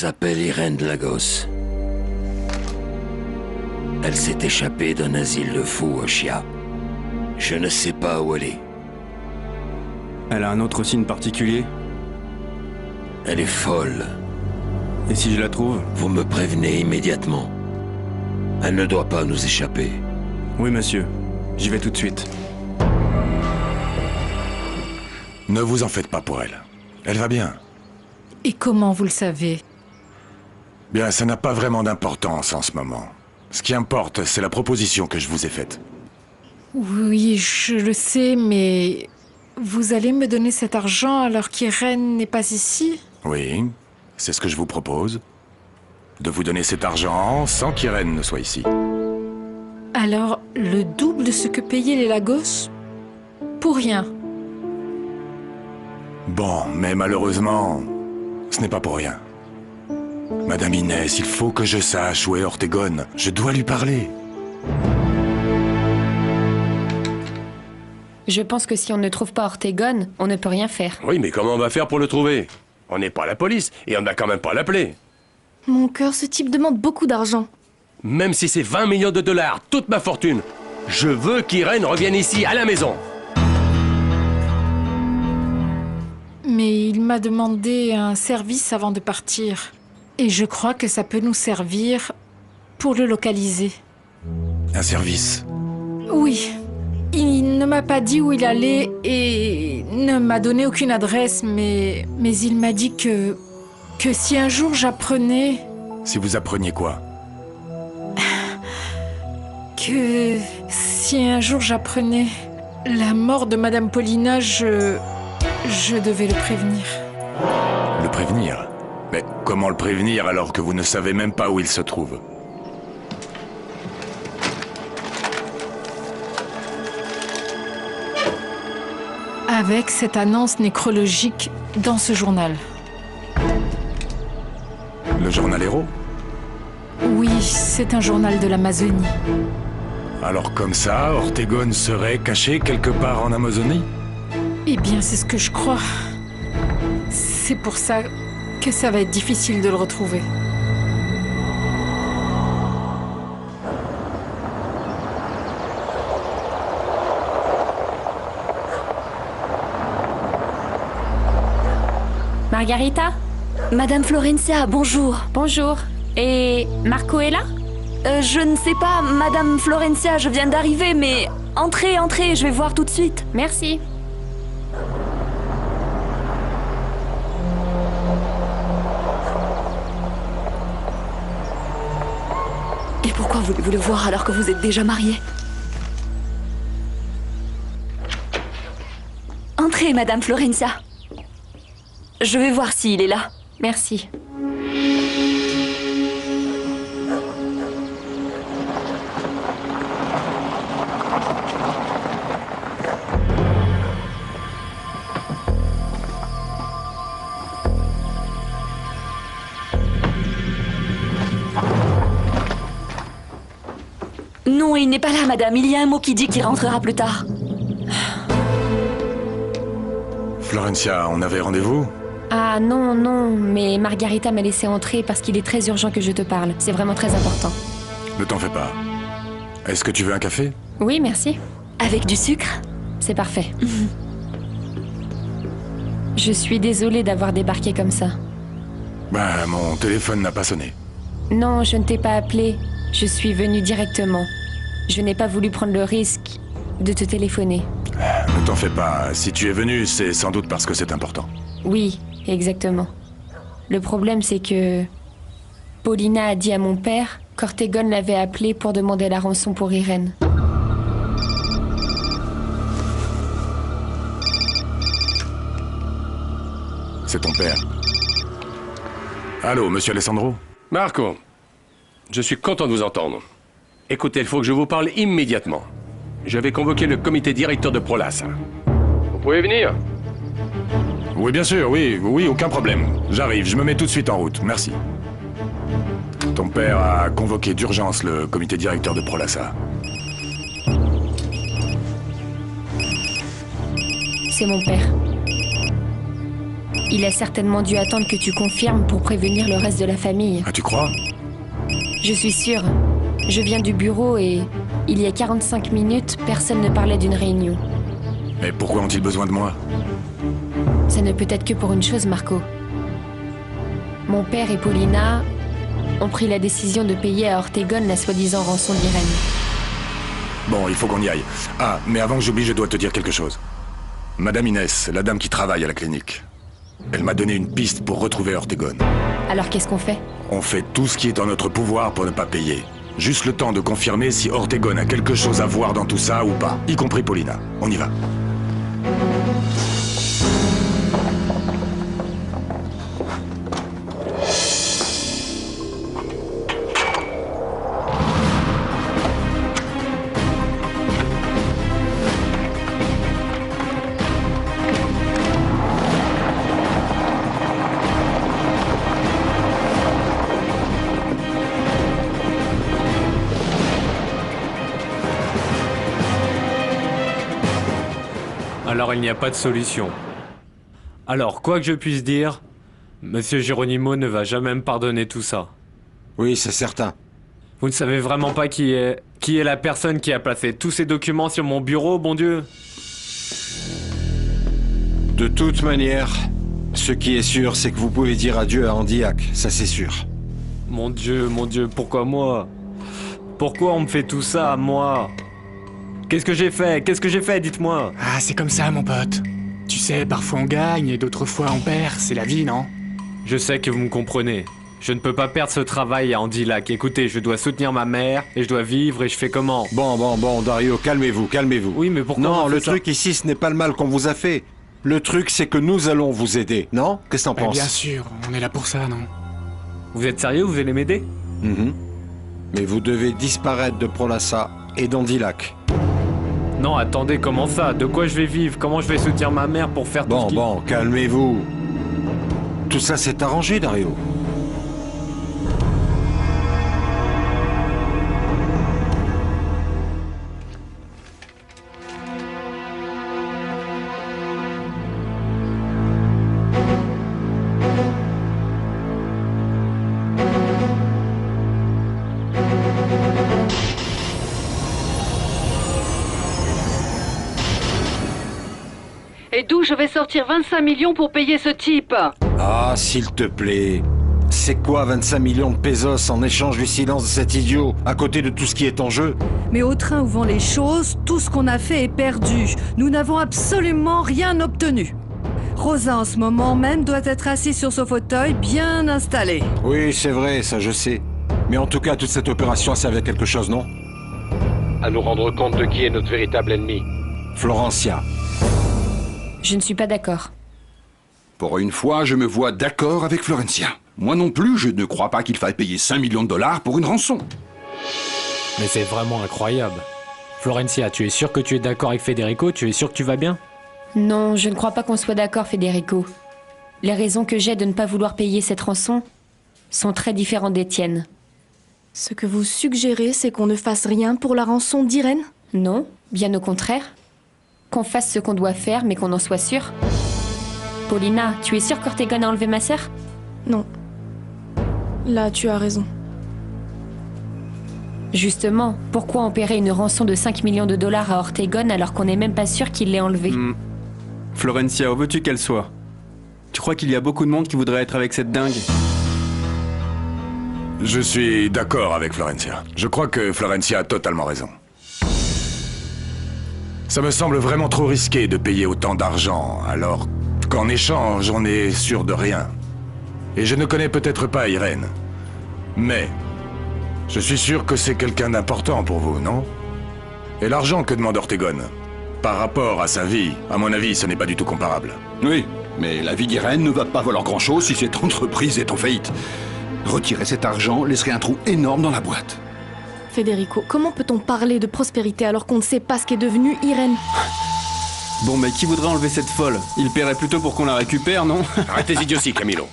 s'appelle Irène Lagos. Elle s'est échappée d'un asile de fous au Chia. Je ne sais pas où elle est. Elle a un autre signe particulier? Elle est folle. Et si je la trouve? Vous me prévenez immédiatement. Elle ne doit pas nous échapper. Oui, monsieur. J'y vais tout de suite. Ne vous en faites pas pour elle. Elle va bien. Et comment vous le savez? Bien, ça n'a pas vraiment d'importance en ce moment. Ce qui importe, c'est la proposition que je vous ai faite. Oui, je le sais, mais... Vous allez me donner cet argent alors qu'Irène n'est pas ici? Oui, c'est ce que je vous propose. De vous donner cet argent sans qu'Irène ne soit ici. Alors, le double de ce que payaient les Lagos? Pour rien. Bon, mais malheureusement, ce n'est pas pour rien. Madame Inès, il faut que je sache où est Ortegone. Je dois lui parler. Je pense que si on ne trouve pas Ortegone, on ne peut rien faire. Oui, mais comment on va faire pour le trouver? On n'est pas la police, et on n'a quand même pas l'appeler. Mon cœur, ce type demande beaucoup d'argent. Même si c'est 20 millions de dollars, toute ma fortune, je veux qu'Irène revienne ici, à la maison. Mais il m'a demandé un service avant de partir. Et je crois que ça peut nous servir pour le localiser. Un service. Oui. Il ne m'a pas dit où il allait et ne m'a donné aucune adresse, mais il m'a dit que si un jour j'apprenais... Si vous appreniez quoi? Que si un jour j'apprenais la mort de Madame Paulina, je devais le prévenir. Le prévenir? Mais comment le prévenir alors que vous ne savez même pas où il se trouve? Avec cette annonce nécrologique dans ce journal. Le journal Héros? Oui, c'est un journal de l'Amazonie. Alors comme ça, Ortegone serait caché quelque part en Amazonie? Eh bien, c'est ce que je crois. C'est pour ça que ça va être difficile de le retrouver. Margarita? Madame Florencia, bonjour. Bonjour. Et Marco est là? Je ne sais pas, Madame Florencia, je viens d'arriver, mais... Entrez, entrez, je vais voir tout de suite. Merci. Et pourquoi voulez-vous le voir alors que vous êtes déjà mariée? Entrez, Madame Florencia. Je vais voir s'il est là. Merci. Non, il n'est pas là, madame. Il y a un mot qui dit qu'il rentrera plus tard. Florencia, on avait rendez-vous? Ah non, non, mais Margarita m'a laissé entrer parce qu'il est très urgent que je te parle. C'est vraiment très important. Ne t'en fais pas. Est-ce que tu veux un café? Oui, merci. Avec du sucre? C'est parfait. Je suis désolée d'avoir débarqué comme ça. Bah, mon téléphone n'a pas sonné. Non, je ne t'ai pas appelé. Je suis venue directement. Je n'ai pas voulu prendre le risque de te téléphoner. Ne t'en fais pas. Si tu es venu, c'est sans doute parce que c'est important. Oui, exactement. Le problème, c'est que... Paulina a dit à mon père qu'Ortegone l'avait appelé pour demander la rançon pour Irène. C'est ton père. Allô, monsieur Alessandro? Marco, je suis content de vous entendre. Écoutez, il faut que je vous parle immédiatement. Je vais convoquer le comité directeur de Prolassa. Vous pouvez venir? Oui, bien sûr, oui, aucun problème. J'arrive, je me mets tout de suite en route, merci. Ton père a convoqué d'urgence le comité directeur de Prolassa. C'est mon père. Il a certainement dû attendre que tu confirmes pour prévenir le reste de la famille. Ah, tu crois? Je suis sûre. Je viens du bureau et il y a 45 minutes, personne ne parlait d'une réunion. Mais pourquoi ont-ils besoin de moi? Ça ne peut être que pour une chose, Marco. Mon père et Paulina ont pris la décision de payer à Ortegon la soi-disant rançon d'Irène. Bon, il faut qu'on y aille. Ah, mais avant que j'oublie, je dois te dire quelque chose. Madame Inès, la dame qui travaille à la clinique, elle m'a donné une piste pour retrouver Ortegon. Alors qu'est-ce qu'on fait? On fait tout ce qui est en notre pouvoir pour ne pas payer. Juste le temps de confirmer si Ortegon a quelque chose à voir dans tout ça ou pas, y compris Paulina. On y va. Alors il n'y a pas de solution. Alors, quoi que je puisse dire, Monsieur Geronimo ne va jamais me pardonner tout ça. Oui, c'est certain. Vous ne savez vraiment pas qui est la personne qui a placé tous ces documents sur mon bureau, bon Dieu? De toute manière, ce qui est sûr, c'est que vous pouvez dire adieu à Andillac, ça c'est sûr. Mon Dieu, pourquoi moi? Pourquoi on me fait tout ça, moi? Qu'est-ce que j'ai fait? Dites-moi. Ah, c'est comme ça, mon pote. Tu sais, parfois on gagne et d'autres fois on perd, c'est la vie, non? Je sais que vous me comprenez. Je ne peux pas perdre ce travail à Andillac. Écoutez, je dois soutenir ma mère, et je dois vivre, et je fais comment? Bon, Dario, calmez-vous. Oui, mais pourquoi Non, on fait le ça? truc ici, ce n'est pas le mal qu'on vous a fait. Le truc, c'est que nous allons vous aider, non? Qu'est-ce que t'en penses? Bien sûr, on est là pour ça, non? Vous êtes sérieux? Vous allez m'aider? Mhm. Mais vous devez disparaître de Prolassa et d'Andillac. Non, attendez, comment ça? De quoi je vais vivre? Comment je vais soutenir ma mère pour faire tout ce qui... Bon, calmez-vous. Tout ça s'est arrangé, Dario. Et d'où je vais sortir 25 millions pour payer ce type? Ah, s'il te plaît. C'est quoi 25 millions de pesos en échange du silence de cet idiot, à côté de tout ce qui est en jeu? Mais au train où vont les choses, tout ce qu'on a fait est perdu. Nous n'avons absolument rien obtenu. Rosa, en ce moment même, doit être assise sur son fauteuil, bien installée. Oui, c'est vrai, ça je sais. Mais en tout cas, toute cette opération a servi à quelque chose, non? À nous rendre compte de qui est notre véritable ennemi. Florencia. Je ne suis pas d'accord. Pour une fois, je me vois d'accord avec Florencia. Moi non plus, je ne crois pas qu'il faille payer 5 millions de dollars pour une rançon. Mais c'est vraiment incroyable. Florencia, tu es sûr que tu es d'accord avec Federico? Tu es sûr que tu vas bien? Non, je ne crois pas qu'on soit d'accord, Federico. Les raisons que j'ai de ne pas vouloir payer cette rançon sont très différentes des tiennes. Ce que vous suggérez, c'est qu'on ne fasse rien pour la rançon d'Irène? Non, bien au contraire. Qu'on fasse ce qu'on doit faire, mais qu'on en soit sûr. Paulina, tu es sûre qu'Ortegon a enlevé ma sœur? Non. Là, tu as raison. Justement, pourquoi on paierait une rançon de 5 millions de dollars à Ortegon alors qu'on n'est même pas sûr qu'il l'ait enlevée? Florencia, où veux-tu qu'elle soit? Tu crois qu'il y a beaucoup de monde qui voudrait être avec cette dingue? Je suis d'accord avec Florencia. Je crois que Florencia a totalement raison. Ça me semble vraiment trop risqué de payer autant d'argent, alors qu'en échange, on est sûr de rien. Et je ne connais peut-être pas Irène. Mais je suis sûr que c'est quelqu'un d'important pour vous, non? Et l'argent que demande Ortegon, par rapport à sa vie, à mon avis, ce n'est pas du tout comparable. Oui, mais la vie d'Irène ne va pas valoir grand-chose si cette entreprise est en faillite. Retirer cet argent laisserait un trou énorme dans la boîte. Federico, comment peut-on parler de prospérité alors qu'on ne sait pas ce qu'est devenue Irène? Bon, mais qui voudrait enlever cette folle? Il paierait plutôt pour qu'on la récupère, non? Arrête tes idioties, Camilo.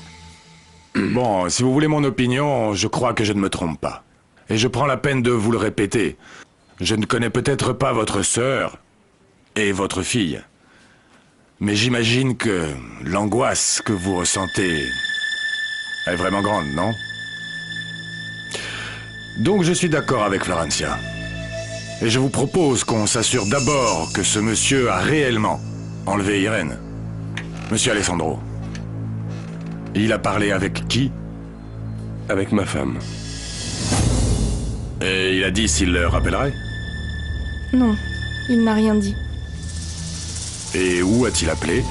Bon, si vous voulez mon opinion, je crois que je ne me trompe pas. Et je prends la peine de vous le répéter. Je ne connais peut-être pas votre sœur et votre fille. Mais j'imagine que l'angoisse que vous ressentez est vraiment grande, non? Donc je suis d'accord avec Florencia. Et je vous propose qu'on s'assure d'abord que ce monsieur a réellement enlevé Irène. Monsieur Alessandro. Il a parlé avec qui? Avec ma femme. Et il a dit s'il le rappellerait? Non, il n'a rien dit. Et où a-t-il appelé?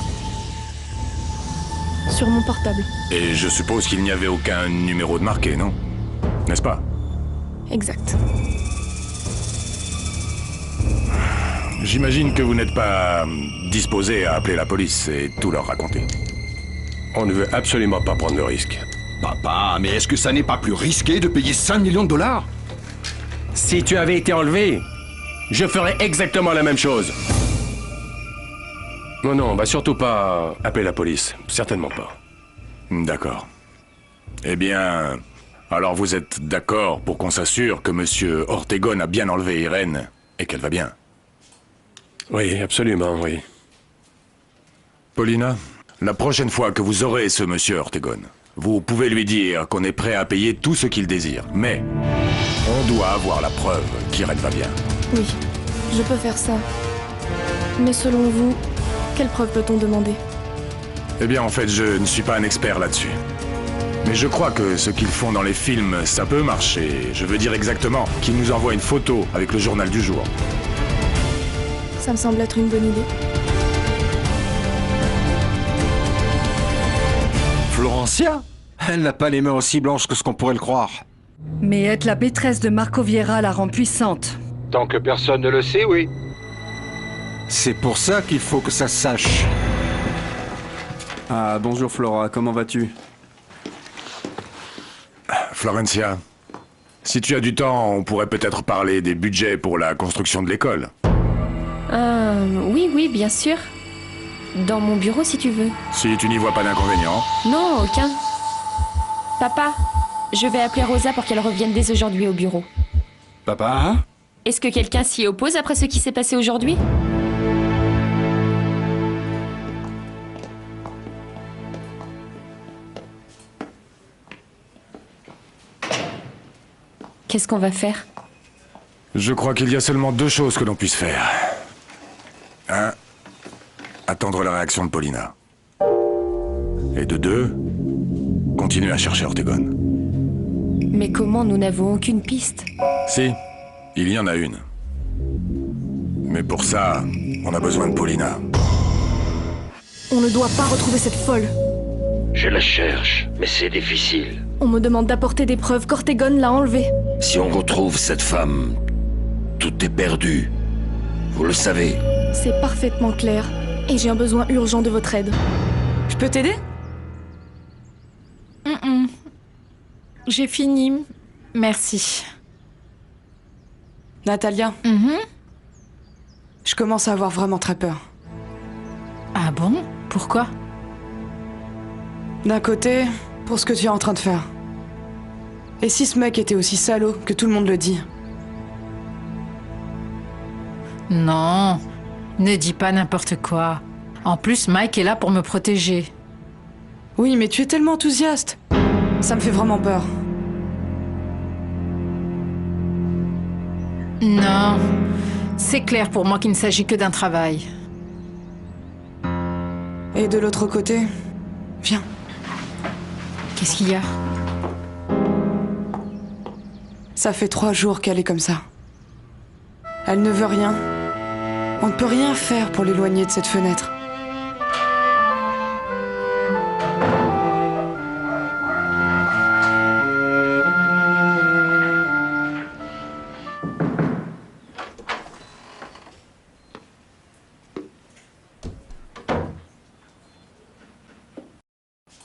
Sur mon portable. Et je suppose qu'il n'y avait aucun numéro de marqué, non? N'est-ce pas? Exact. J'imagine que vous n'êtes pas disposé à appeler la police et tout leur raconter. On ne veut absolument pas prendre le risque. Papa, mais est-ce que ça n'est pas plus risqué de payer 5 millions de dollars? Si tu avais été enlevé, je ferais exactement la même chose. Non, non, bah surtout pas appeler la police. Certainement pas. D'accord. Eh bien, alors vous êtes d'accord pour qu'on s'assure que Monsieur Ortegon a bien enlevé Irène et qu'elle va bien? Oui, absolument, oui. Paulina, la prochaine fois que vous aurez ce Monsieur Ortegon, vous pouvez lui dire qu'on est prêt à payer tout ce qu'il désire. Mais on doit avoir la preuve qu'Irène va bien. Oui, je peux faire ça. Mais selon vous, quelle preuve peut-on demander? Eh bien, en fait, je ne suis pas un expert là-dessus. Mais je crois que ce qu'ils font dans les films, ça peut marcher. Je veux dire exactement qu'ils nous envoient une photo avec le journal du jour. Ça me semble être une bonne idée. Florencia? Elle n'a pas les mains aussi blanches que ce qu'on pourrait le croire. Mais être la maîtresse de Marco Vieira la rend puissante. Tant que personne ne le sait, oui. C'est pour ça qu'il faut que ça se sache. Ah, bonjour Flora, comment vas-tu? Florencia, si tu as du temps, on pourrait peut-être parler des budgets pour la construction de l'école. Oui, oui, bien sûr. Dans mon bureau, si tu veux. Si tu n'y vois pas d'inconvénient. Non, aucun. Papa, je vais appeler Rosa pour qu'elle revienne dès aujourd'hui au bureau. Papa? Est-ce que quelqu'un s'y oppose après ce qui s'est passé aujourd'hui? Qu'est-ce qu'on va faire? Je crois qu'il y a seulement deux choses que l'on puisse faire. Un, attendre la réaction de Paulina. Et de deux, continuer à chercher Ortegon. Mais comment? Nous n'avons aucune piste. Si, il y en a une. Mais pour ça, on a besoin de Paulina. On ne doit pas retrouver cette folle. Je la cherche, mais c'est difficile. On me demande d'apporter des preuves qu'Ortegon l'a enlevée. Si on retrouve cette femme, tout est perdu. Vous le savez. C'est parfaitement clair. Et j'ai un besoin urgent de votre aide. Je peux t'aider? J'ai fini. Merci. Natalia, je commence à avoir vraiment très peur. Ah bon? Pourquoi? D'un côté, pour ce que tu es en train de faire. Et si ce mec était aussi salaud que tout le monde le dit? Non, ne dis pas n'importe quoi. En plus, Mike est là pour me protéger. Oui, mais tu es tellement enthousiaste. Ça me fait vraiment peur. Non, c'est clair pour moi qu'il ne s'agit que d'un travail. Et de l'autre côté, viens. Qu'est-ce qu'il y a? Ça fait 3 jours qu'elle est comme ça. Elle ne veut rien. On ne peut rien faire pour l'éloigner de cette fenêtre.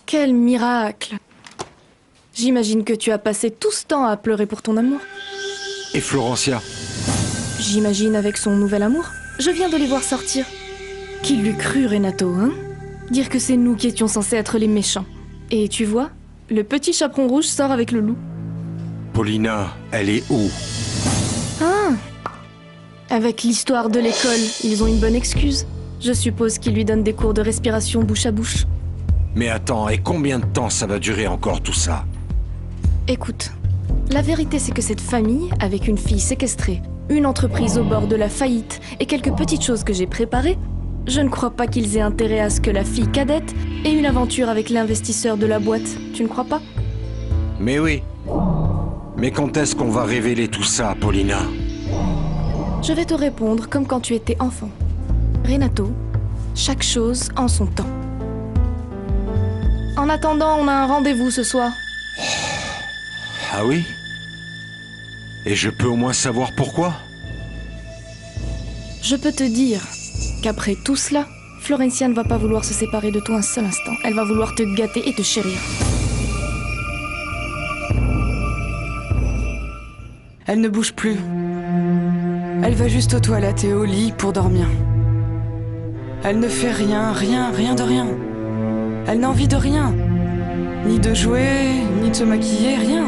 Quel miracle! J'imagine que tu as passé tout ce temps à pleurer pour ton amour. Et Florencia? J'imagine avec son nouvel amour. Je viens de les voir sortir. Qui l'eût cru, Renato, hein? Dire que c'est nous qui étions censés être les méchants. Et tu vois, le petit chaperon rouge sort avec le loup. Paulina, elle est où? Ah! Avec l'histoire de l'école, ils ont une bonne excuse. Je suppose qu'il lui donne des cours de respiration bouche à bouche. Mais attends, et combien de temps ça va durer encore tout ça? Écoute, la vérité c'est que cette famille, avec une fille séquestrée, une entreprise au bord de la faillite et quelques petites choses que j'ai préparées, je ne crois pas qu'ils aient intérêt à ce que la fille cadette ait une aventure avec l'investisseur de la boîte. Tu ne crois pas? Mais oui. Mais quand est-ce qu'on va révéler tout ça, Paulina? Je vais te répondre comme quand tu étais enfant. Renato, chaque chose en son temps. En attendant, on a un rendez-vous ce soir. Ah oui? Et je peux au moins savoir pourquoi? Je peux te dire qu'après tout cela, Florencia ne va pas vouloir se séparer de toi un seul instant. Elle va vouloir te gâter et te chérir. Elle ne bouge plus. Elle va juste aux toilettes et au lit pour dormir. Elle ne fait rien de rien. Elle n'a envie de rien. Ni de jouer, ni de se maquiller, rien.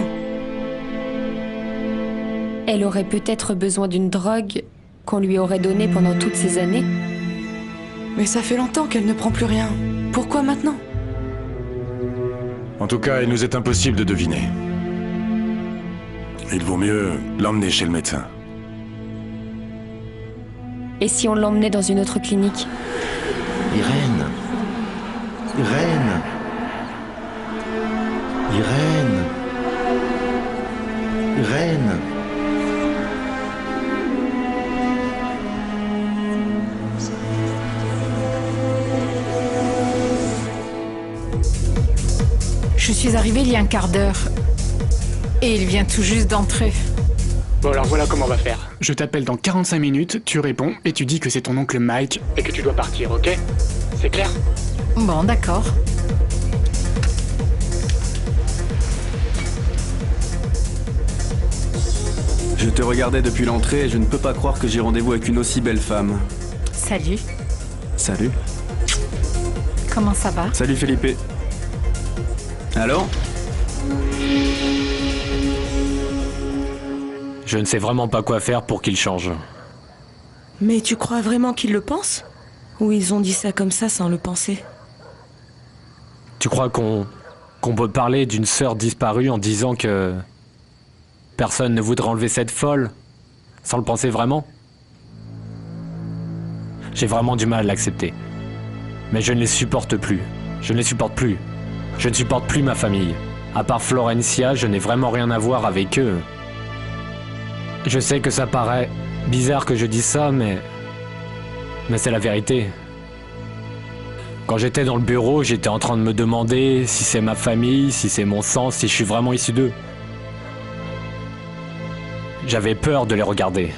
Elle aurait peut-être besoin d'une drogue qu'on lui aurait donnée pendant toutes ces années. Mais ça fait longtemps qu'elle ne prend plus rien. Pourquoi maintenant? En tout cas, il nous est impossible de deviner. Il vaut mieux l'emmener chez le médecin. Et si on l'emmenait dans une autre clinique? Irène. Irène. Irène. Irène. Je suis arrivée il y a un quart d'heure. Et il vient tout juste d'entrer. Bon alors voilà comment on va faire. Je t'appelle dans 45 minutes, tu réponds et tu dis que c'est ton oncle Mike et que tu dois partir, ok? C'est clair? Bon, d'accord. Je te regardais depuis l'entrée et je ne peux pas croire que j'ai rendez-vous avec une aussi belle femme. Salut. Salut. Comment ça va? Salut Felipe. Alors? Je ne sais vraiment pas quoi faire pour qu'il change. Mais tu crois vraiment qu'ils le pensent? Ou ils ont dit ça comme ça sans le penser? Tu crois qu'on peut parler d'une sœur disparue en disant que personne ne voudrait enlever cette folle sans le penser vraiment? J'ai vraiment du mal à l'accepter. Mais je ne les supporte plus. Je ne les supporte plus. Je ne supporte plus ma famille. À part Florencia, je n'ai vraiment rien à voir avec eux. Je sais que ça paraît bizarre que je dise ça, mais c'est la vérité. Quand j'étais dans le bureau, j'étais en train de me demander si c'est ma famille, si c'est mon sang, si je suis vraiment issu d'eux. J'avais peur de les regarder.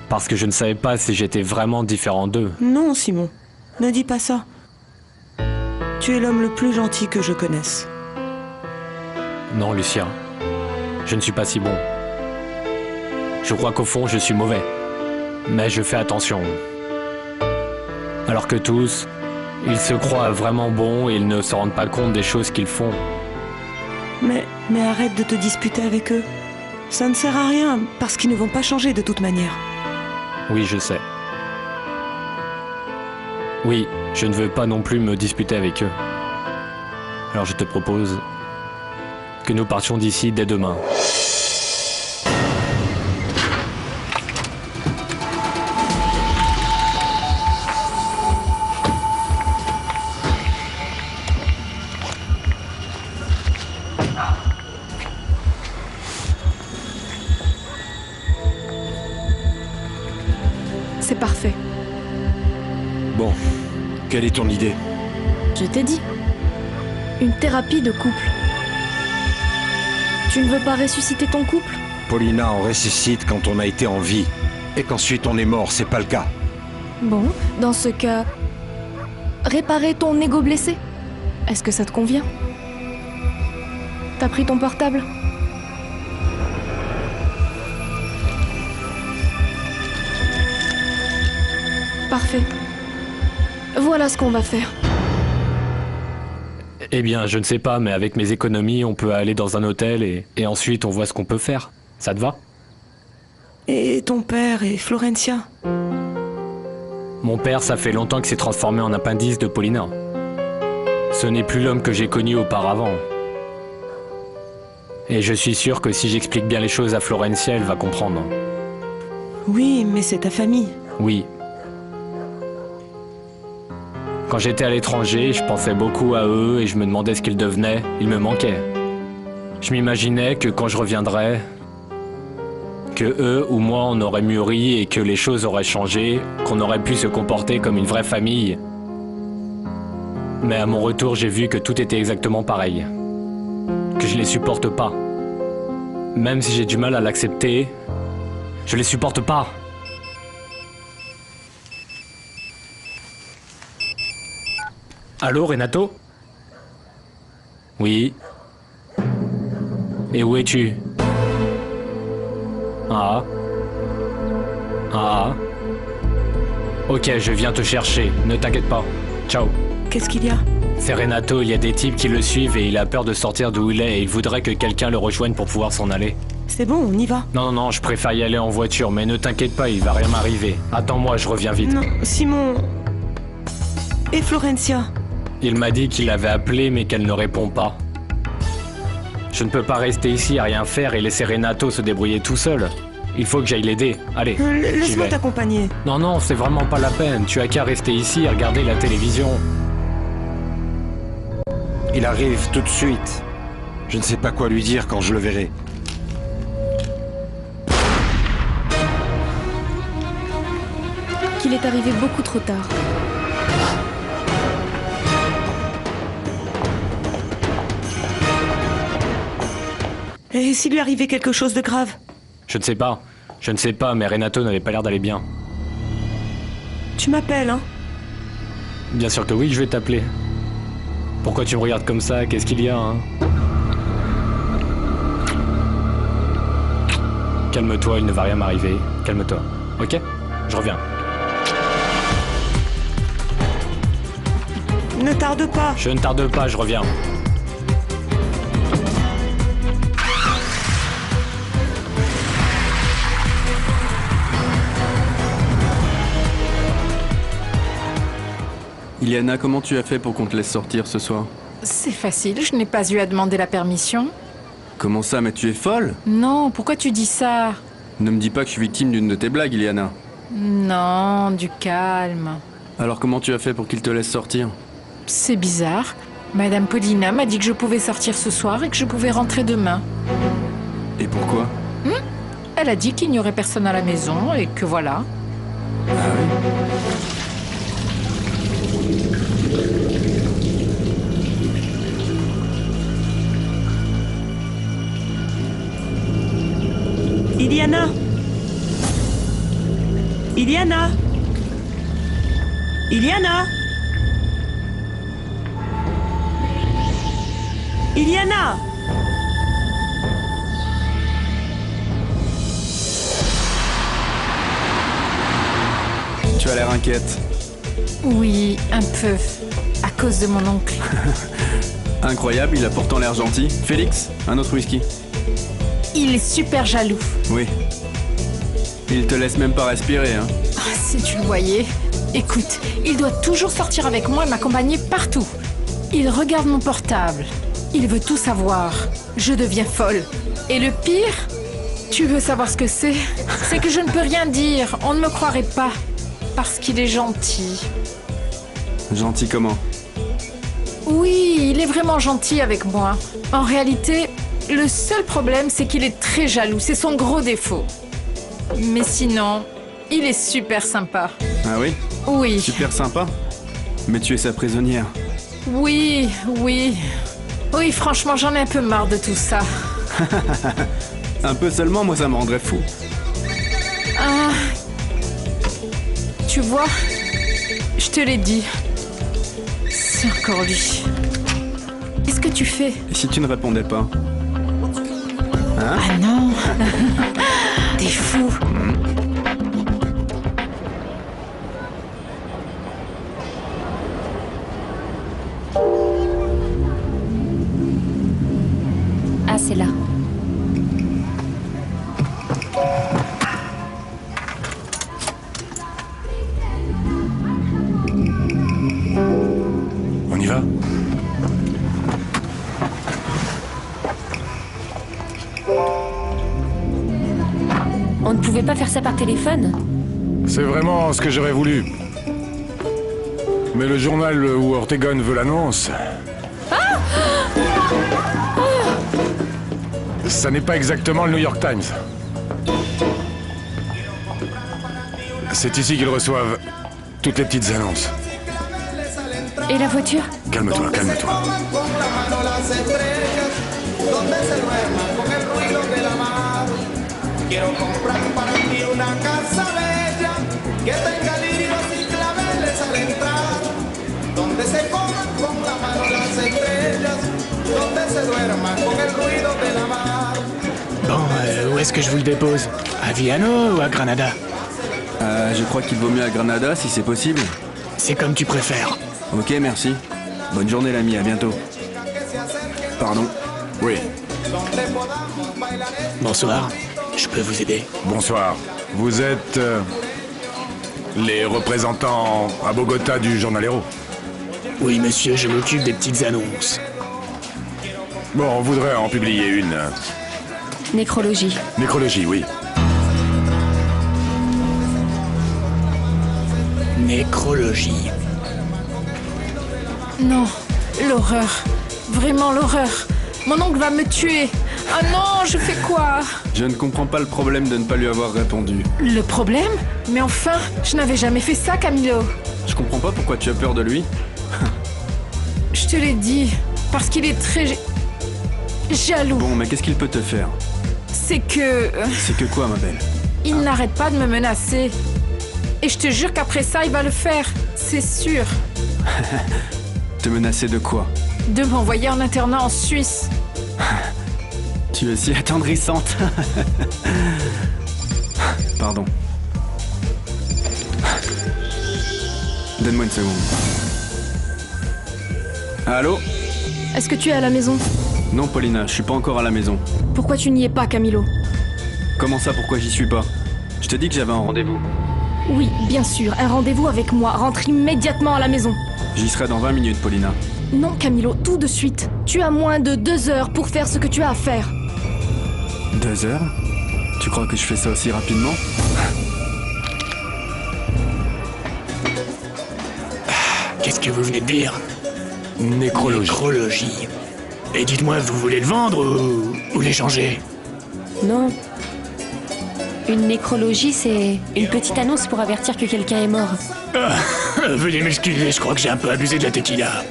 Parce que je ne savais pas si j'étais vraiment différent d'eux. Non, Simon. Ne dis pas ça. Tu es l'homme le plus gentil que je connaisse. Non, Lucia. Je ne suis pas si bon. Je crois qu'au fond, je suis mauvais. Mais je fais attention. Alors que tous, ils se croient vraiment bons et ils ne se rendent pas compte des choses qu'ils font. Mais arrête de te disputer avec eux. Ça ne sert à rien, parce qu'ils ne vont pas changer de toute manière. Oui, je sais. Oui, je ne veux pas non plus me disputer avec eux. Alors je te propose que nous partions d'ici dès demain. C'est parfait. Bon, quelle est ton idée? Je t'ai dit. Une thérapie de couple. Tu ne veux pas ressusciter ton couple? Paulina, on ressuscite quand on a été en vie. Et qu'ensuite on est mort, c'est pas le cas. Bon, dans ce cas, réparer ton ego blessé. Est-ce que ça te convient? T'as pris ton portable? Parfait. Voilà ce qu'on va faire. Eh bien, je ne sais pas, mais avec mes économies, on peut aller dans un hôtel et ensuite on voit ce qu'on peut faire. Ça te va? Et ton père et Florencia? Mon père, ça fait longtemps qu'il s'est transformé en appendice de Paulina. Ce n'est plus l'homme que j'ai connu auparavant. Et je suis sûr que si j'explique bien les choses à Florencia, elle va comprendre. Oui, mais c'est ta famille. Oui. Quand j'étais à l'étranger, je pensais beaucoup à eux et je me demandais ce qu'ils devenaient. Ils me manquaient. Je m'imaginais que quand je reviendrais, que eux ou moi on aurait mûri et que les choses auraient changé, qu'on aurait pu se comporter comme une vraie famille. Mais à mon retour, j'ai vu que tout était exactement pareil. Que je les supporte pas. Même si j'ai du mal à l'accepter, je les supporte pas. Allô, Renato? Oui. Et où es-tu? Ah. Ah. Ok, je viens te chercher. Ne t'inquiète pas. Ciao. Qu'est-ce qu'il y a? C'est Renato, il y a des types qui le suivent et il a peur de sortir d'où il est et il voudrait que quelqu'un le rejoigne pour pouvoir s'en aller. C'est bon, on y va. Non, je préfère y aller en voiture, mais ne t'inquiète pas, il va rien m'arriver. Attends-moi, je reviens vite. Non, Simon... Et Florencia? Il m'a dit qu'il avait appelé mais qu'elle ne répond pas. Je ne peux pas rester ici à rien faire et laisser Renato se débrouiller tout seul. Il faut que j'aille l'aider. Allez, laisse-moi t'accompagner. Non, c'est vraiment pas la peine. Tu as qu'à rester ici et regarder la télévision. Il arrive tout de suite. Je ne sais pas quoi lui dire quand je le verrai. Qu'il est arrivé beaucoup trop tard. Et s'il lui arrivait quelque chose de grave? Je ne sais pas. Je ne sais pas, mais Renato n'avait pas l'air d'aller bien. Tu m'appelles, hein? Bien sûr que oui, je vais t'appeler. Pourquoi tu me regardes comme ça? Qu'est-ce qu'il y a, hein? Calme-toi, il ne va rien m'arriver. Calme-toi. Ok? Je reviens. Ne tarde pas. Je ne tarde pas, je reviens. Iliana, comment tu as fait pour qu'on te laisse sortir ce soir? C'est facile, je n'ai pas eu à demander la permission. Comment ça, mais tu es folle? Non, pourquoi tu dis ça? Ne me dis pas que je suis victime d'une de tes blagues, Iliana. Non, du calme. Alors comment tu as fait pour qu'il te laisse sortir? C'est bizarre. Madame Paulina m'a dit que je pouvais sortir ce soir et que je pouvais rentrer demain. Et pourquoi? Elle a dit qu'il n'y aurait personne à la maison et que voilà. Ah oui? Iliana! Iliana! Iliana! Iliana! Tu as l'air inquiète. Oui, un peu. À cause de mon oncle. Incroyable, il a pourtant l'air gentil. Félix, un autre whisky. Il est super jaloux. Oui. Il te laisse même pas respirer, hein. Ah, si tu le voyais. Écoute, il doit toujours sortir avec moi et m'accompagner partout. Il regarde mon portable. Il veut tout savoir. Je deviens folle. Et le pire, tu veux savoir ce que c'est? C'est que je ne peux rien dire. On ne me croirait pas. Parce qu'il est gentil. Gentil comment? Oui, il est vraiment gentil avec moi. En réalité, le seul problème, c'est qu'il est très jaloux. C'est son gros défaut. Mais sinon, il est super sympa. Ah oui? Oui. Super sympa? Mais tu es sa prisonnière. Oui. Oui, franchement, j'en ai un peu marre de tout ça. Un peu seulement, moi, ça me rendrait fou. Ah. Tu vois, je te l'ai dit. C'est encore lui. Qu'est-ce que tu fais? Et si tu ne répondais pas? Hein? Ah non. T'es fou. Ah, c'est là. On ne pouvait pas faire ça par téléphone? C'est vraiment ce que j'aurais voulu. Mais le journal où Ortegon veut l'annonce... Ça n'est pas exactement le New York Times. C'est ici qu'ils reçoivent toutes les petites annonces. Et la voiture? Calme-toi, calme-toi. Bon, où est-ce que je vous le dépose? À Villano ou à Granada? Je crois qu'il vaut mieux à Granada si c'est possible. C'est comme tu préfères. Ok, merci. Bonne journée l'ami, à bientôt. Pardon. Oui. Bonsoir, je peux vous aider? Bonsoir. Vous êtes... les représentants à Bogota du Jornalero? Oui, monsieur, je m'occupe des petites annonces. Bon, on voudrait en publier une. Nécrologie. Nécrologie, oui. Nécrologie. Non, l'horreur. Vraiment l'horreur. Mon oncle va me tuer. Ah non, je fais quoi? Je ne comprends pas le problème de ne pas lui avoir répondu. Le problème? Mais enfin, je n'avais jamais fait ça, Camilo. Je comprends pas pourquoi tu as peur de lui. Je te l'ai dit, parce qu'il est très... jaloux. Bon, mais qu'est-ce qu'il peut te faire? C'est que... C'est que quoi, ma belle? Il n'arrête pas de me menacer. Et je te jure qu'après ça, il va le faire. C'est sûr. Te menacer de quoi? De m'envoyer en internat en Suisse. Tu es si attendrissante. Pardon. Donne-moi une seconde. Allô? Est-ce que tu es à la maison? Non, Paulina, je suis pas encore à la maison. Pourquoi tu n'y es pas, Camilo? Comment ça, pourquoi j'y suis pas? Je te dis que j'avais un rendez-vous. Oui, bien sûr, un rendez-vous avec moi. Rentre immédiatement à la maison. J'y serai dans 20 minutes, Paulina. Non, Camilo, tout de suite. Tu as moins de 2 heures pour faire ce que tu as à faire. 2 heures? Tu crois que je fais ça aussi rapidement? Qu'est-ce que vous venez de dire? Nécrologie. Nécrologie. Et dites-moi, vous voulez le vendre ou l'échanger? Non. Une nécrologie, c'est une petite annonce pour avertir que quelqu'un est mort. Veuillez m'excuser, je crois que j'ai un peu abusé de la tequila.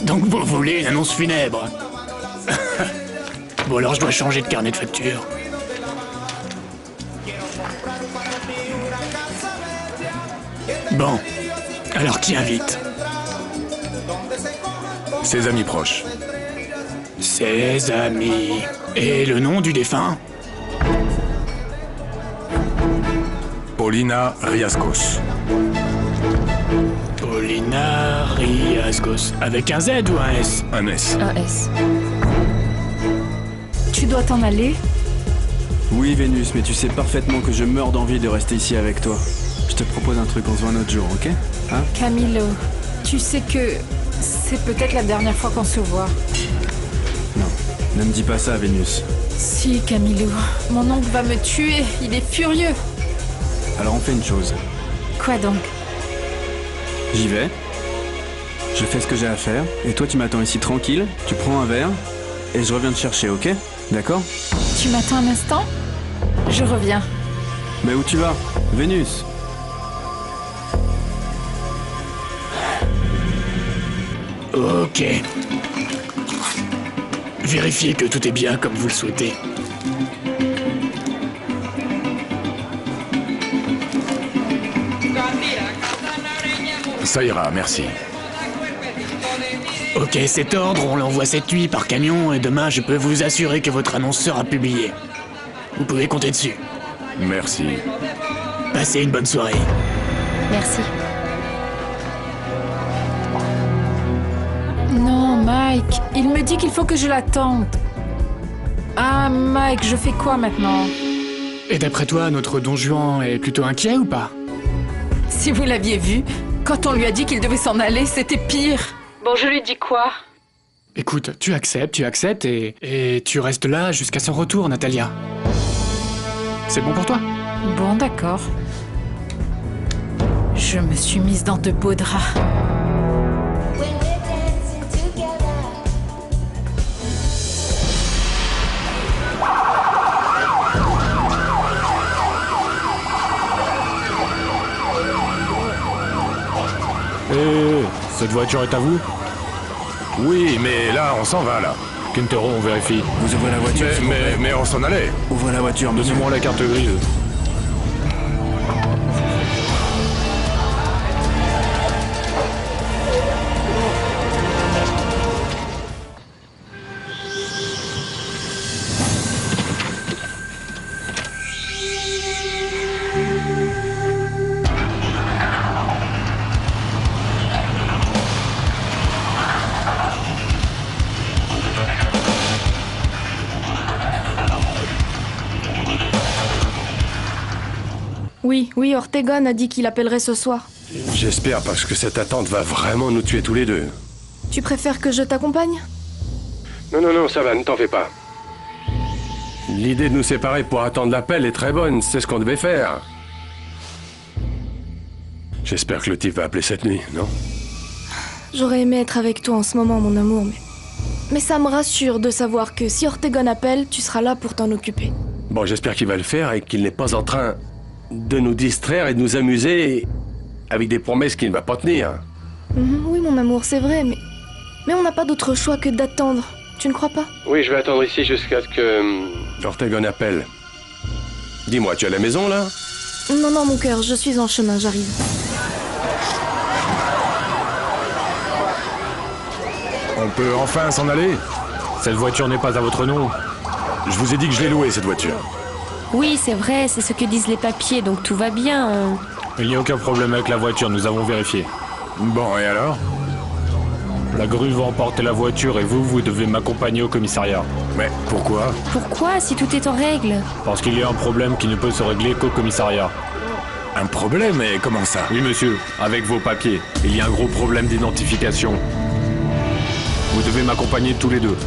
Donc vous voulez une annonce funèbre? Bon alors je dois changer de carnet de facture. Bon, alors qui invite? Ses amis proches. Ses amis. Et le nom du défunt? Paulina Riascos. Paulina Riascos. Avec un Z ou un S? Un S. Un S. Tu dois t'en aller? Oui, Vénus, mais tu sais parfaitement que je meurs d'envie de rester ici avec toi. Je te propose un truc, on se voit un autre jour, ok? Hein? Camilo, tu sais que c'est peut-être la dernière fois qu'on se voit. Non, ne me dis pas ça, Vénus. Si, Camilo, mon oncle va me tuer, il est furieux. Alors on fait une chose. Quoi donc? J'y vais. Je fais ce que j'ai à faire. Et toi, tu m'attends ici tranquille. Tu prends un verre. Et je reviens te chercher, ok? D'accord? Tu m'attends un instant? Je reviens. Mais où tu vas? Vénus? Ok. Vérifiez que tout est bien comme vous le souhaitez. Ça ira, merci. Ok, cet ordre, on l'envoie cette nuit par camion et demain je peux vous assurer que votre annonce sera publiée. Vous pouvez compter dessus. Merci. Passez une bonne soirée. Merci. Non, Mike, il me dit qu'il faut que je l'attende. Ah, Mike, je fais quoi maintenant? Et d'après toi, notre Don Juan est plutôt inquiet ou pas? Si vous l'aviez vu, quand on lui a dit qu'il devait s'en aller, c'était pire. Bon, je lui dis quoi? Écoute, tu acceptes et tu restes là jusqu'à son retour, Natalia. C'est bon pour toi? Bon, d'accord. Je me suis mise dans de beaux draps. Cette voiture est à vous? Oui, mais là, on s'en va, là. Quintero, on vérifie. Vous ouvrez la voiture, s'il vous plaît. Mais on s'en allait. Ouvrez la voiture, monsieur. Donnez-moi la carte grise. Oui, Ortegon a dit qu'il appellerait ce soir. J'espère, parce que cette attente va vraiment nous tuer tous les deux. Tu préfères que je t'accompagne? Non, ça va, ne t'en fais pas. L'idée de nous séparer pour attendre l'appel est très bonne, c'est ce qu'on devait faire. J'espère que le type va appeler cette nuit, non? J'aurais aimé être avec toi en ce moment, mon amour, mais ça me rassure de savoir que si Ortegon appelle, tu seras là pour t'en occuper. Bon, j'espère qu'il va le faire et qu'il n'est pas en train de nous distraire et de nous amuser avec des promesses qu'il ne va pas tenir. Oui, mon amour, c'est vrai, mais on n'a pas d'autre choix que d'attendre. Tu ne crois pas? Oui, je vais attendre ici jusqu'à ce que Ortegon appelle. Dis-moi, tu es à la maison, là? Non, mon cœur, je suis en chemin, j'arrive. On peut enfin s'en aller? Cette voiture n'est pas à votre nom. Je vous ai dit que je l'ai louée, cette voiture. Oui, c'est vrai, c'est ce que disent les papiers, donc tout va bien. Il n'y a aucun problème avec la voiture, nous avons vérifié. Bon, et alors? La grue va emporter la voiture et vous devez m'accompagner au commissariat. Mais pourquoi? Pourquoi, si tout est en règle? Parce qu'il y a un problème qui ne peut se régler qu'au commissariat. Un problème? Et comment ça? Oui, monsieur, avec vos papiers. Il y a un gros problème d'identification. Vous devez m'accompagner tous les deux.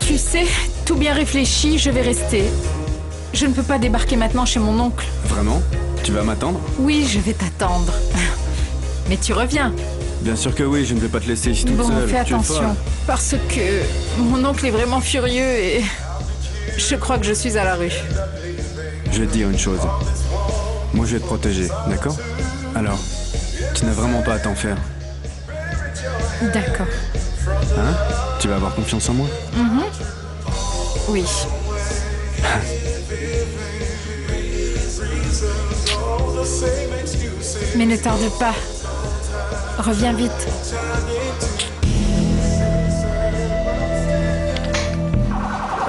Tu sais, tout bien réfléchi, je vais rester. Je ne peux pas débarquer maintenant chez mon oncle. Vraiment? Tu vas m'attendre? Oui, je vais t'attendre. Mais tu reviens. Bien sûr que oui, je ne vais pas te laisser ici toute Bon, seule. fais attention. Parce que mon oncle est vraiment furieux et je crois que je suis à la rue. Je vais te dire une chose. Moi, je vais te protéger, d'accord? Alors, tu n'as vraiment pas à t'en faire. D'accord. Hein? Tu vas avoir confiance en moi? Oui. Mais ne tarde pas. Reviens vite.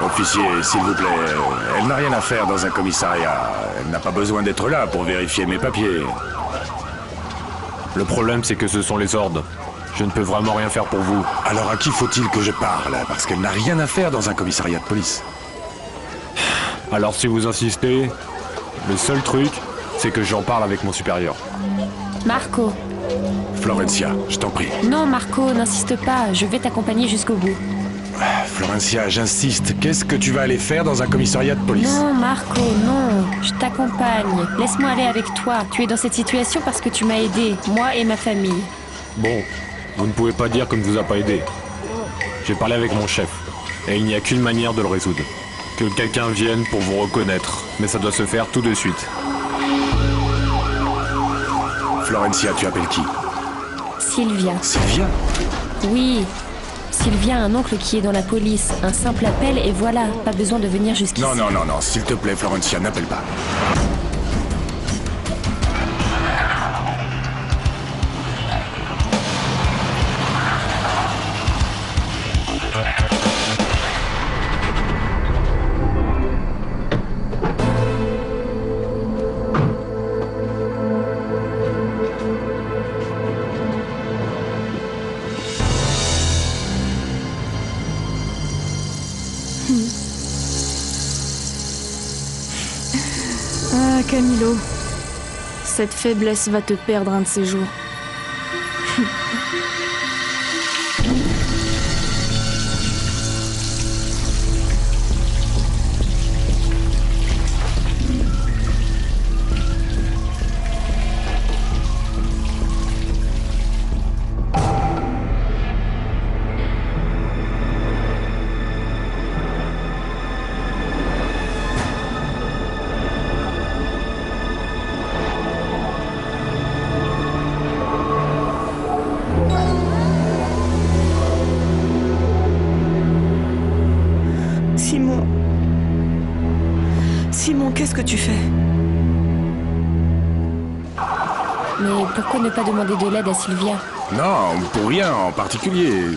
Officier, s'il vous plaît, elle n'a rien à faire dans un commissariat. Elle n'a pas besoin d'être là pour vérifier mes papiers. Le problème, c'est que ce sont les ordres. Je ne peux vraiment rien faire pour vous. Alors à qui faut-il que je parle? Parce qu'elle n'a rien à faire dans un commissariat de police. Alors si vous insistez, le seul truc, c'est que j'en parle avec mon supérieur. Marco. Florencia, je t'en prie. Non, Marco, n'insiste pas. Je vais t'accompagner jusqu'au bout. Florencia, j'insiste. Qu'est-ce que tu vas aller faire dans un commissariat de police? Non, Marco, non. Je t'accompagne. Laisse-moi aller avec toi. Tu es dans cette situation parce que tu m'as aidé, moi et ma famille. Bon, vous ne pouvez pas dire qu'on ne vous a pas aidé. J'ai parlé avec mon chef, et il n'y a qu'une manière de le résoudre. Que quelqu'un vienne pour vous reconnaître, mais ça doit se faire tout de suite. Florencia, tu appelles qui? Sylvia. Sylvia? Oui. Sylvia a un oncle qui est dans la police. Un simple appel et voilà, pas besoin de venir jusqu'ici. Non, s'il te plaît, Florencia, n'appelle pas. Ah, Camilo. Cette faiblesse va te perdre un de ces jours. Qu'est-ce que tu fais? Mais pourquoi ne pas demander de l'aide à Sylvia? Non, pour rien en particulier.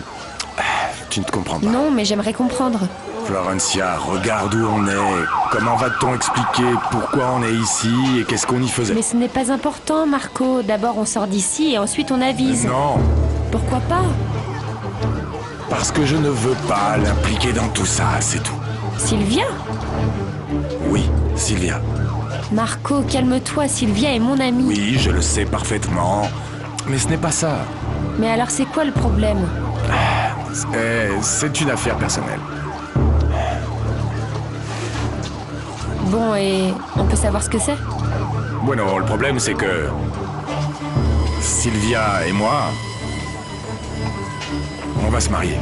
Tu ne te comprends pas. Non, mais j'aimerais comprendre. Florencia, regarde où on est. Comment va-t-on expliquer pourquoi on est ici et qu'est-ce qu'on y faisait? Mais ce n'est pas important, Marco. D'abord, on sort d'ici et ensuite on avise. Non. Pourquoi pas? Parce que je ne veux pas l'impliquer dans tout ça, c'est tout. Sylvia? Oui, Sylvia. Marco, calme-toi, Sylvia est mon amie. Oui, je le sais parfaitement. Mais ce n'est pas ça. Mais alors c'est quoi le problème? C'est une affaire personnelle. Bon, et on peut savoir ce que c'est? Bueno, le problème c'est que... Sylvia et moi... On va se marier.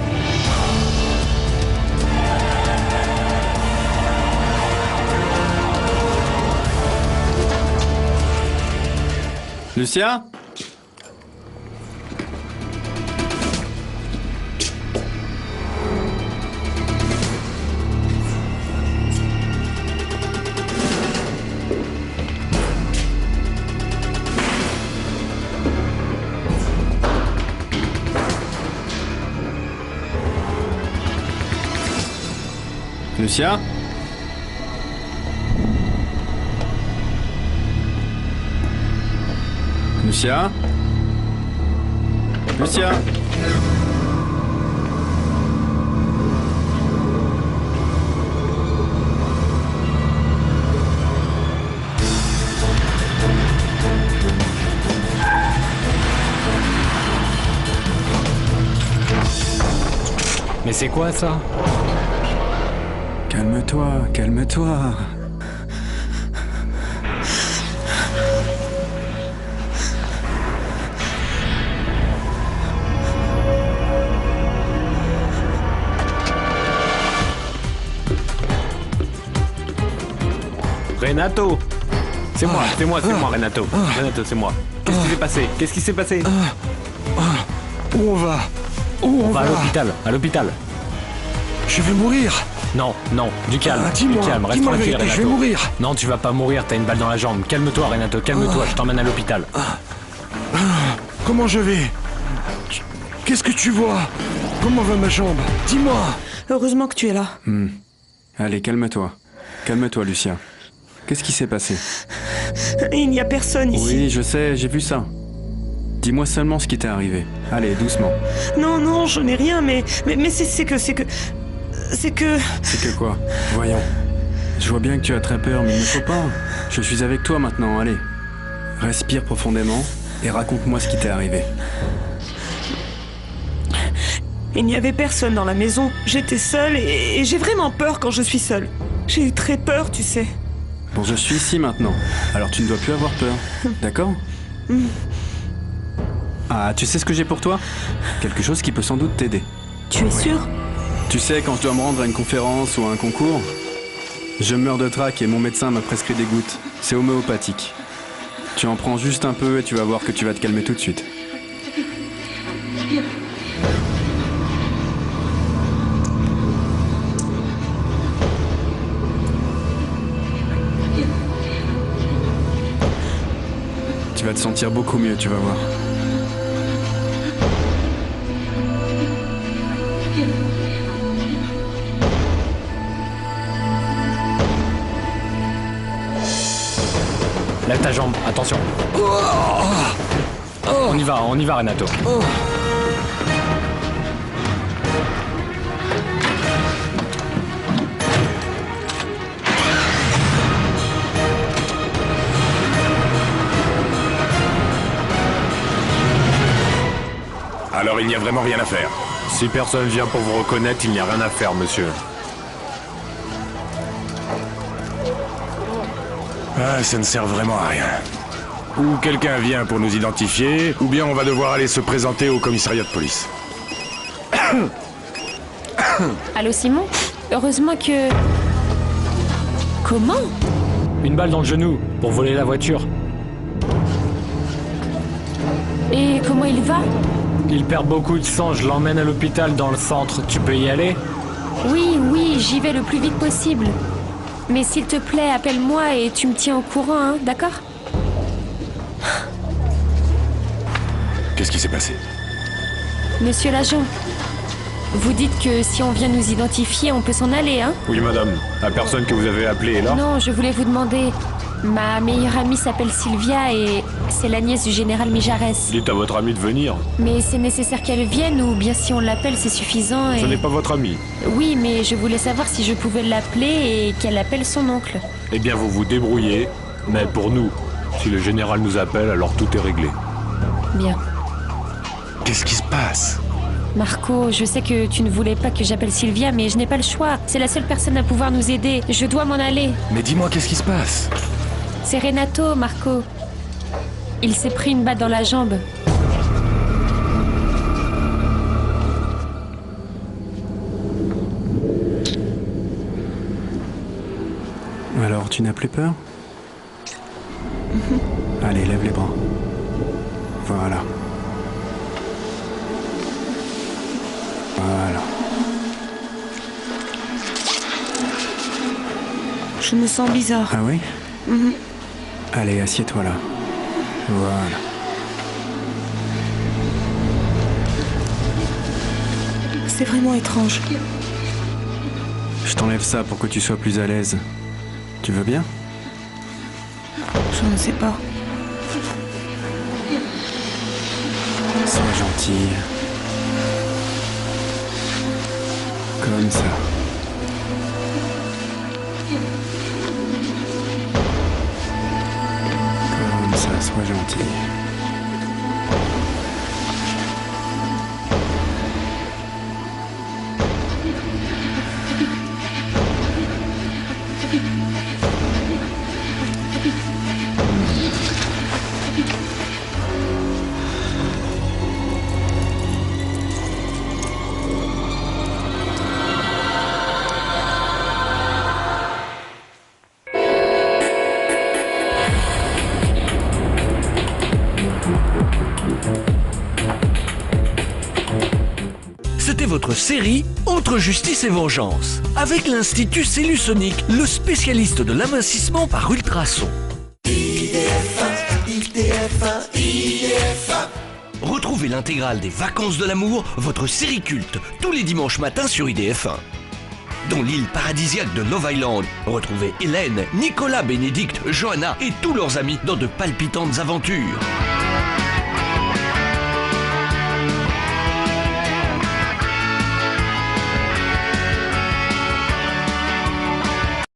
Lucia? Lucia? Lucia? Lucia? Mais c'est quoi ça? Calme-toi, calme-toi. Renato! C'est moi, Renato. Renato, c'est moi. Qu'est-ce qui s'est passé? Qu'est-ce qui s'est passé? Où on va? On va à l'hôpital, Je vais mourir. Non, du calme. Dis-moi, du calme, reste dis-moi la tranquille, vérité, Renato. je vais mourir. Non, tu vas pas mourir, t'as une balle dans la jambe. Calme-toi, Renato, calme-toi, je t'emmène à l'hôpital. Comment je vais? Qu'est-ce que tu vois? Comment va ma jambe? Dis-moi. Heureusement que tu es là. Allez, calme-toi. Calme-toi, Lucia. Qu'est-ce qui s'est passé? Il n'y a personne ici. Oui, je sais, j'ai vu ça. Dis-moi seulement ce qui t'est arrivé. Allez, doucement. Non, je n'ai rien, mais c'est que... C'est que quoi? Voyons. Je vois bien que tu as très peur, mais il ne faut pas. Je suis avec toi maintenant, allez. Respire profondément et raconte-moi ce qui t'est arrivé. Il n'y avait personne dans la maison. J'étais seule et j'ai vraiment peur quand je suis seule. J'ai eu très peur, tu sais. Bon, je suis ici maintenant, alors tu ne dois plus avoir peur, d'accord? Ah, tu sais ce que j'ai pour toi? Quelque chose qui peut sans doute t'aider. Tu es sûr? Tu sais, quand je dois me rendre à une conférence ou à un concours, je meurs de trac et mon médecin m'a prescrit des gouttes. C'est homéopathique. Tu en prends juste un peu et tu vas voir que tu vas te calmer tout de suite. Tu vas te sentir beaucoup mieux, tu vas voir. Lève ta jambe, attention. On y va, Renato. Alors il n'y a vraiment rien à faire. Si personne vient pour vous reconnaître, il n'y a rien à faire, monsieur. Ah, ça ne sert vraiment à rien. Ou quelqu'un vient pour nous identifier, ou bien on va devoir aller se présenter au commissariat de police. Allô, Simon? Heureusement que... Comment? Une balle dans le genou, pour voler la voiture. Et comment il va? Il perd beaucoup de sang, je l'emmène à l'hôpital dans le centre. Tu peux y aller? Oui, j'y vais le plus vite possible. Mais s'il te plaît, appelle-moi et tu me tiens au courant, hein, d'accord? Qu'est-ce qui s'est passé? Monsieur l'agent, vous dites que si on vient nous identifier, on peut s'en aller, hein? Oui, madame. La personne que vous avez appelée est là? Non, je voulais vous demander. Ma meilleure amie s'appelle Sylvia et c'est la nièce du général Mijares. Dites à votre amie de venir. Mais c'est nécessaire qu'elle vienne ou bien si on l'appelle, c'est suffisant et... Ce n'est pas votre amie. Oui, mais je voulais savoir si je pouvais l'appeler et qu'elle appelle son oncle. Eh bien, vous vous débrouillez. Mais pour nous, si le général nous appelle, alors tout est réglé. Bien. Qu'est-ce qui se passe? Marco, je sais que tu ne voulais pas que j'appelle Sylvia, mais je n'ai pas le choix. C'est la seule personne à pouvoir nous aider. Je dois m'en aller. Mais dis-moi, qu'est-ce qui se passe? C'est Renato, Marco. Il s'est pris une balle dans la jambe. Alors, tu n'as plus peur? Allez, lève les bras. Voilà. Voilà. Je me sens bizarre. Ah oui? Allez, assieds-toi là. Voilà. C'est vraiment étrange. Je t'enlève ça pour que tu sois plus à l'aise. Tu veux bien? Je ne sais pas. Sois gentille. Comme ça. Comme ça, sois gentille. C'était votre série Entre justice et vengeance, avec l'Institut Cellusonic, le spécialiste de l'amincissement par ultrasons. Retrouvez l'intégrale des Vacances de l'amour, votre série culte, tous les dimanches matins sur IDF1. Dans l'île paradisiaque de Love Island, retrouvez Hélène, Nicolas, Bénédicte, Johanna et tous leurs amis dans de palpitantes aventures.